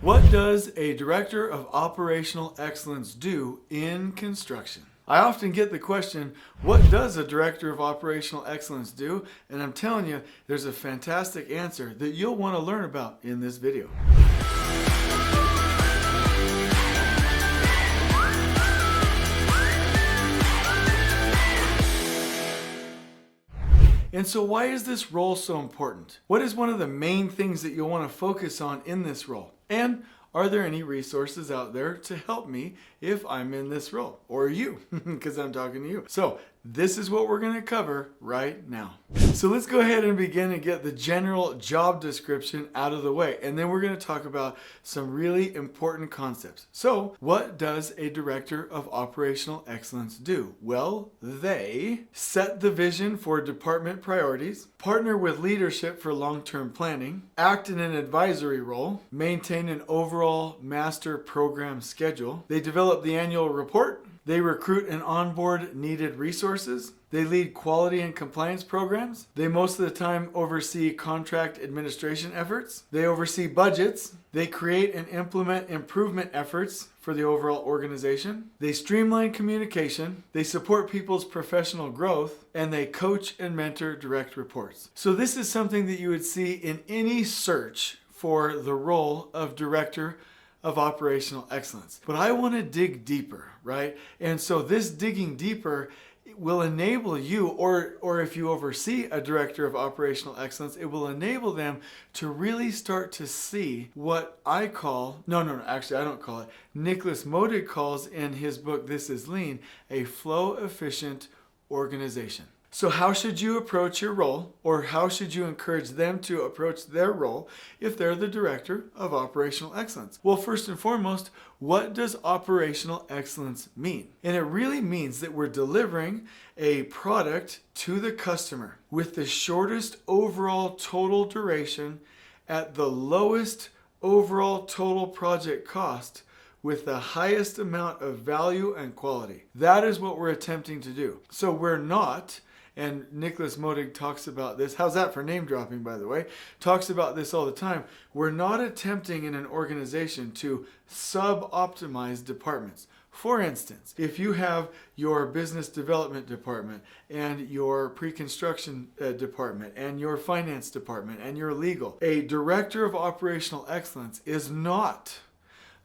What does a Director of Operational Excellence do in construction? I often get the question, what does a Director of Operational Excellence do? And I'm telling you, there's a fantastic answer that you'll want to learn about in this video. And so why is this role so important? What is one of the main things that you'll want to focus on in this role? And are there any resources out there to help me if I'm in this role? Or you, because I'm talking to you. So this is what we're going to cover right now. So let's go ahead and begin and get the general job description out of the way. And then we're going to talk about some really important concepts. So what does a Director of Operational Excellence do? Well, they set the vision for department priorities, partner with leadership for long-term planning, act in an advisory role, maintain an overall master program schedule. They develop the annual report. They recruit and onboard needed resources. They lead quality and compliance programs. They most of the time oversee contract administration efforts. They oversee budgets. They create and implement improvement efforts for the overall organization. They streamline communication. They support people's professional growth. And they coach and mentor direct reports. So this is something that you would see in any search for the role of Director of Operational Excellence. But I want to dig deeper, right? And so this digging deeper will enable you, or if you oversee a Director of Operational Excellence, it will enable them to really start to see what I call, actually I don't call it, Nicholas Modig calls in his book, This is Lean, a flow efficient organization. So how should you approach your role, or how should you encourage them to approach their role if they're the Director of Operational Excellence? Well, first and foremost, what does operational excellence mean? And it really means that we're delivering a product to the customer with the shortest overall total duration at the lowest overall total project cost with the highest amount of value and quality. That is what we're attempting to do. So we're not, and Nicholas Modig talks about this. How's that for name dropping, by the way? Talks about this all the time. We're not attempting in an organization to sub-optimize departments. For instance, if you have your business development department and your pre-construction department and your finance department and your legal, a Director of Operational Excellence is not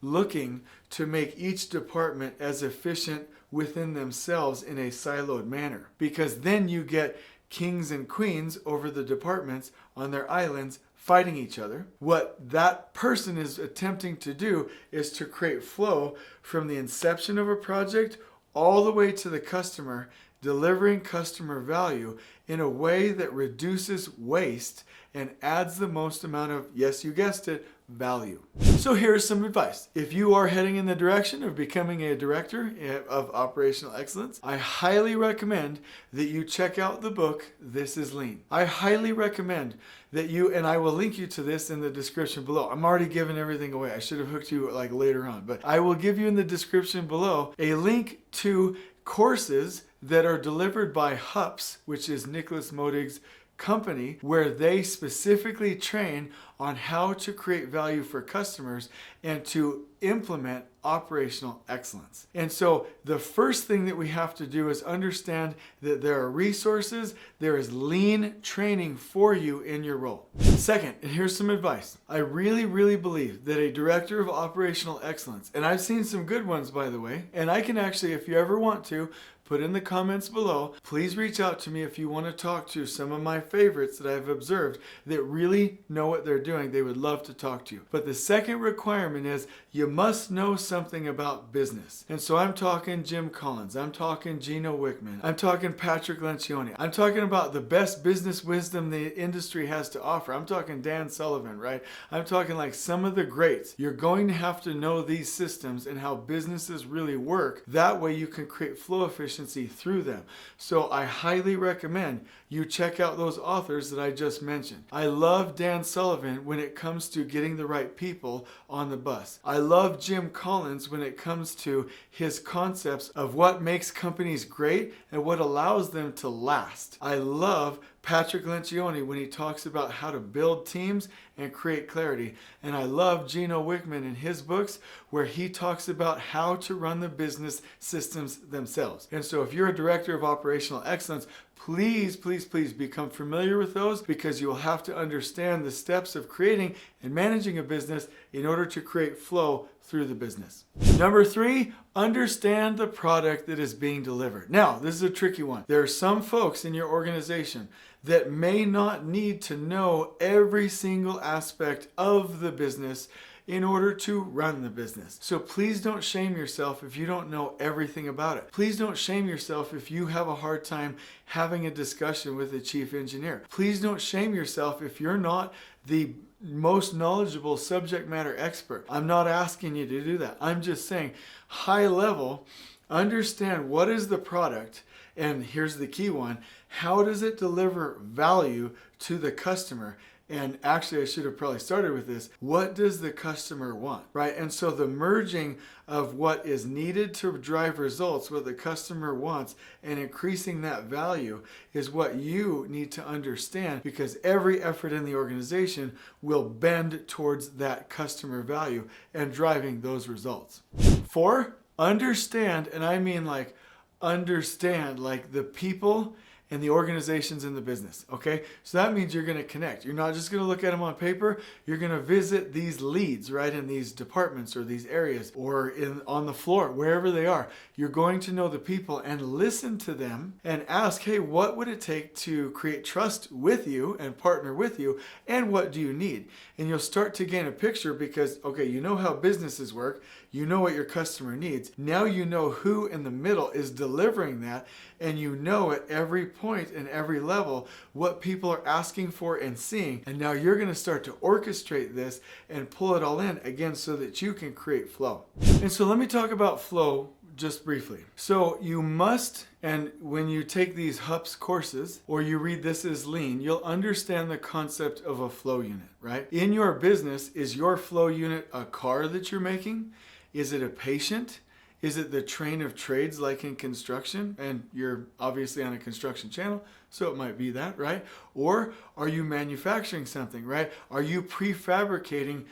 looking to make each department as efficient within themselves in a siloed manner, because then you get kings and queens over the departments on their islands fighting each other. What that person is attempting to do is to create flow from the inception of a project all the way to the customer, delivering customer value in a way that reduces waste and adds the most amount of, yes, you guessed it, value. So here's some advice. If you are heading in the direction of becoming a Director of Operational Excellence, I highly recommend that you check out the book, This is Lean. I highly recommend that you, and I will link you to this in the description below. I'm already giving everything away. I should have hooked you like later on, but I will give you in the description below a link to courses that are delivered by HUPS, which is Nicholas Modig's company, where they specifically train on how to create value for customers and to implement operational excellence. And so the first thing that we have to do is understand that there are resources, there is lean training for you in your role. Second, and here's some advice. I really believe that a Director of Operational Excellence, and I've seen some good ones, by the way, and I can actually, if you ever want to, put in the comments below. Please reach out to me if you want to talk to some of my favorites that I've observed that really know what they're doing. They would love to talk to you. But the second requirement is you must know something about business. And so I'm talking Jim Collins. I'm talking Gino Wickman. I'm talking Patrick Lencioni. I'm talking about the best business wisdom the industry has to offer. I'm talking Dan Sullivan, right? I'm talking like some of the greats. You're going to have to know these systems and how businesses really work. That way you can create flow efficiency through them. So I highly recommend you check out those authors that I just mentioned. I love Dan Sullivan when it comes to getting the right people on the bus. I love Jim Collins when it comes to his concepts of what makes companies great and what allows them to last. I love Patrick Lencioni when he talks about how to build teams and create clarity. And I love Gino Wickman in his books where he talks about how to run the business systems themselves. And so if you're a director of operational excellence, please become familiar with those, because you will have to understand the steps of creating and managing a business in order to create flow through the business. Number 3, understand the product that is being delivered. Now, this is a tricky one. There are some folks in your organization that may not need to know every single aspect of the business in order to run the business. So please don't shame yourself if you don't know everything about it. Please don't shame yourself if you have a hard time having a discussion with the chief engineer. Please don't shame yourself if you're not the most knowledgeable subject matter expert. I'm not asking you to do that. I'm just saying, high level, understand what is the product, and here's the key one, how does it deliver value to the customer? And actually, I should have probably started with this. What does the customer want, right? And so the merging of what is needed to drive results, what the customer wants, and increasing that value is what you need to understand, because every effort in the organization will bend towards that customer value and driving those results. 4, understand, and I mean like understand like the people and the organizations in the business, okay? So that means you're gonna connect. You're not just gonna look at them on paper, you're gonna visit these leads, right, in these departments or these areas or on the floor, wherever they are. You're going to know the people and listen to them and ask, hey, what would it take to create trust with you and partner with you, and what do you need? And you'll start to gain a picture because, okay, you know how businesses work, you know what your customer needs. Now you know who in the middle is delivering that, and you know at every point and every level what people are asking for and seeing. And now you're going to start to orchestrate this and pull it all in again so that you can create flow. And so let me talk about flow just briefly. So you must, and when you take these HUPS courses or you read This is Lean, you'll understand the concept of a flow unit, right? In your business, is your flow unit a car that you're making? Is it a patient? Is it the train of trades like in construction? And you're obviously on a construction channel, so it might be that, right? Or are you manufacturing something, right? Are you prefabricating,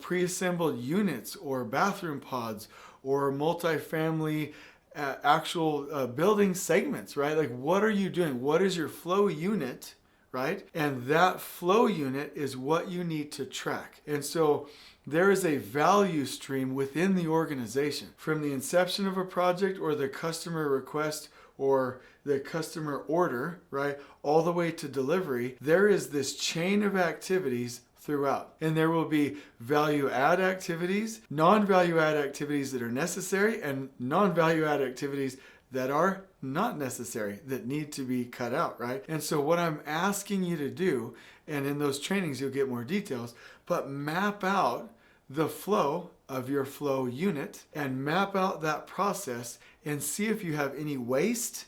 pre-assembled units or bathroom pods or multifamily actual building segments, right? Like, what are you doing? What is your flow unit, right? And that flow unit is what you need to track. And so there is a value stream within the organization from the inception of a project or the customer request or the customer order, right, all the way to delivery. There is this chain of activities throughout. And there will be value add activities, non-value add activities that are necessary, and non-value add activities that are not necessary, that need to be cut out, right? And so what I'm asking you to do, and in those trainings you'll get more details, but map out the flow of your flow unit and map out that process and see if you have any waste,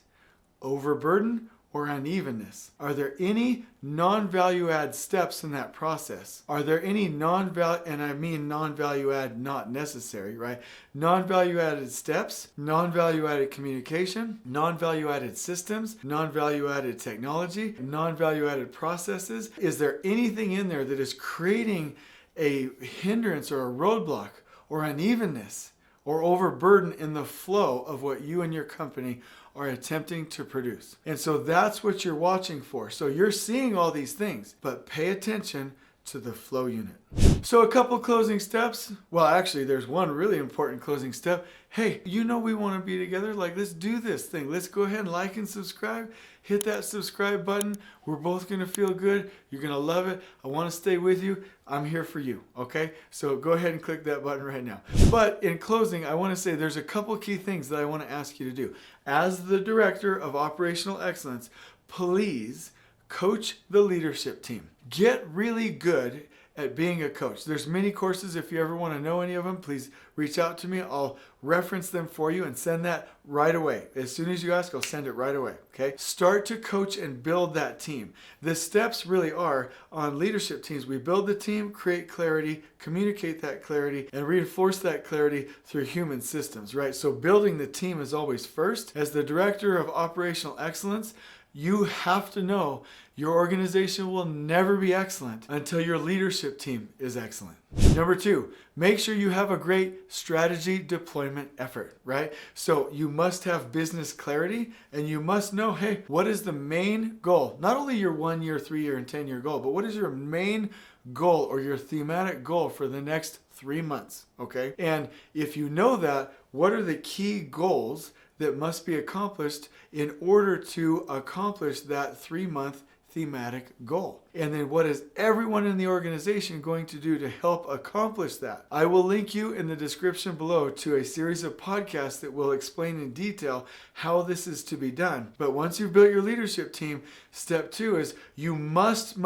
overburden, or unevenness. Are there any non-value add steps in that process? Are there any non-value, and I mean non-value add not necessary, right? Non-value added steps, non-value added communication, non-value added systems, non-value added technology, non-value added processes. Is there anything in there that is creating a hindrance or a roadblock or unevenness or overburden in the flow of what you and your company are attempting to produce? And so that's what you're watching for. So you're seeing all these things, but pay attention to the flow unit. So a couple closing steps. Well, actually, there's one really important closing step. Hey, we want to be together. Like, let's do this thing. Let's go ahead and like and subscribe. Hit that subscribe button. We're both going to feel good. You're going to love it. I want to stay with you. I'm here for you, okay? So go ahead and click that button right now. But in closing, I want to say there's a couple key things that I want to ask you to do. As the Director of Operational Excellence, please coach the leadership team. Get really good at being a coach. There's many courses. If you ever want to know any of them, please reach out to me. I'll reference them for you and send that right away. As soon as you ask, I'll send it right away. Okay? Start to coach and build that team. The steps really are on leadership teams. We build the team, create clarity, communicate that clarity, and reinforce that clarity through human systems, right? So building the team is always first. As the director of operational excellence, you have to know your organization will never be excellent until your leadership team is excellent. Number 2, make sure you have a great strategy deployment effort, right? So you must have business clarity and you must know, hey, what is the main goal? Not only your 1 year, 3 year, and 10-year goal, but what is your main goal or your thematic goal for the next 3 months, okay? And if you know that, what are the key goals that must be accomplished in order to accomplish that 3-month thematic goal? And then what is everyone in the organization going to do to help accomplish that? I will link you in the description below to a series of podcasts that will explain in detail how this is to be done. But once you've built your leadership team, step 2 is you must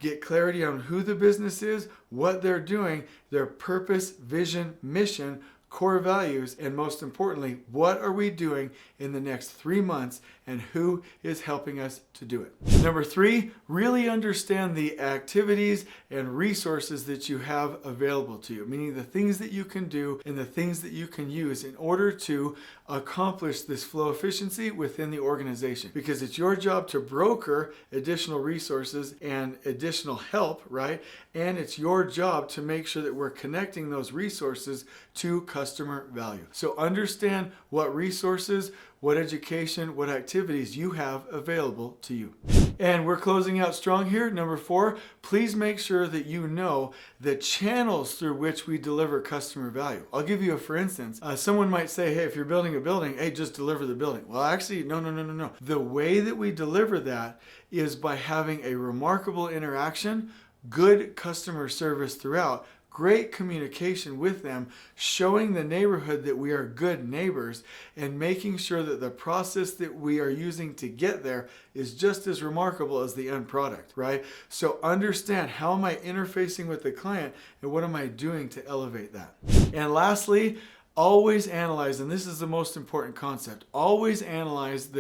get clarity on who the business is, what they're doing, their purpose, vision, mission, core values, and most importantly, what are we doing in the next 3 months and who is helping us to do it. Number 3, really understand the activities and resources that you have available to you, meaning the things that you can do and the things that you can use in order to accomplish this flow efficiency within the organization. Because it's your job to broker additional resources and additional help, right? And it's your job to make sure that we're connecting those resources to customer value. So understand what resources, what education, what activities you have available to you. And we're closing out strong here. Number 4, please make sure that you know the channels through which we deliver customer value. I'll give you a for instance. Someone might say, hey, if you're building a building, hey, just deliver the building. Well, actually, no. The way that we deliver that is by having a remarkable interaction, good customer service throughout, great communication with them, showing the neighborhood that we are good neighbors, and making sure that the process that we are using to get there is just as remarkable as the end product, right? So understand, how am I interfacing with the client and what am I doing to elevate that? And lastly, always analyze, and this is the most important concept, always analyze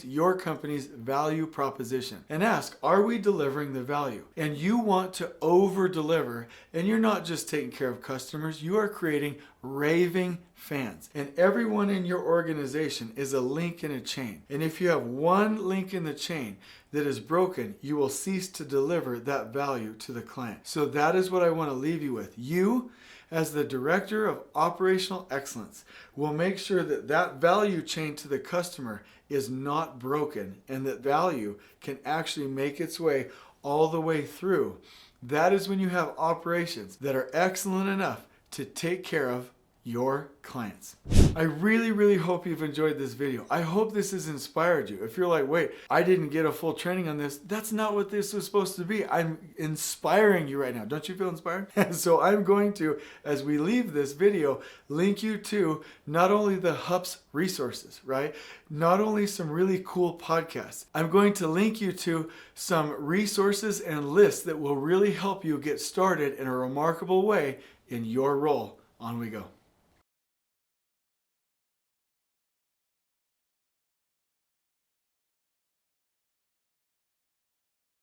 your company's value proposition and ask, are we delivering the value? And you want to over deliver, and you're not just taking care of customers, you are creating raving fans. And everyone in your organization is a link in a chain. And if you have one link in the chain that is broken, you will cease to deliver that value to the client. So that is what I want to leave you with. You, as the Director of Operational Excellence, will make sure that that value chain to the customer is not broken and that value can actually make its way all the way through. That is when you have operations that are excellent enough to take care of your clients. I really hope you've enjoyed this video. I hope this has inspired you. If you're like, wait, I didn't get a full training on this, that's not what this was supposed to be. I'm inspiring you right now. Don't you feel inspired? So I'm going to, as we leave this video, link you to not only the HUPS resources, right? Not only some really cool podcasts. I'm going to link you to some resources and lists that will really help you get started in a remarkable way in your role. On we go.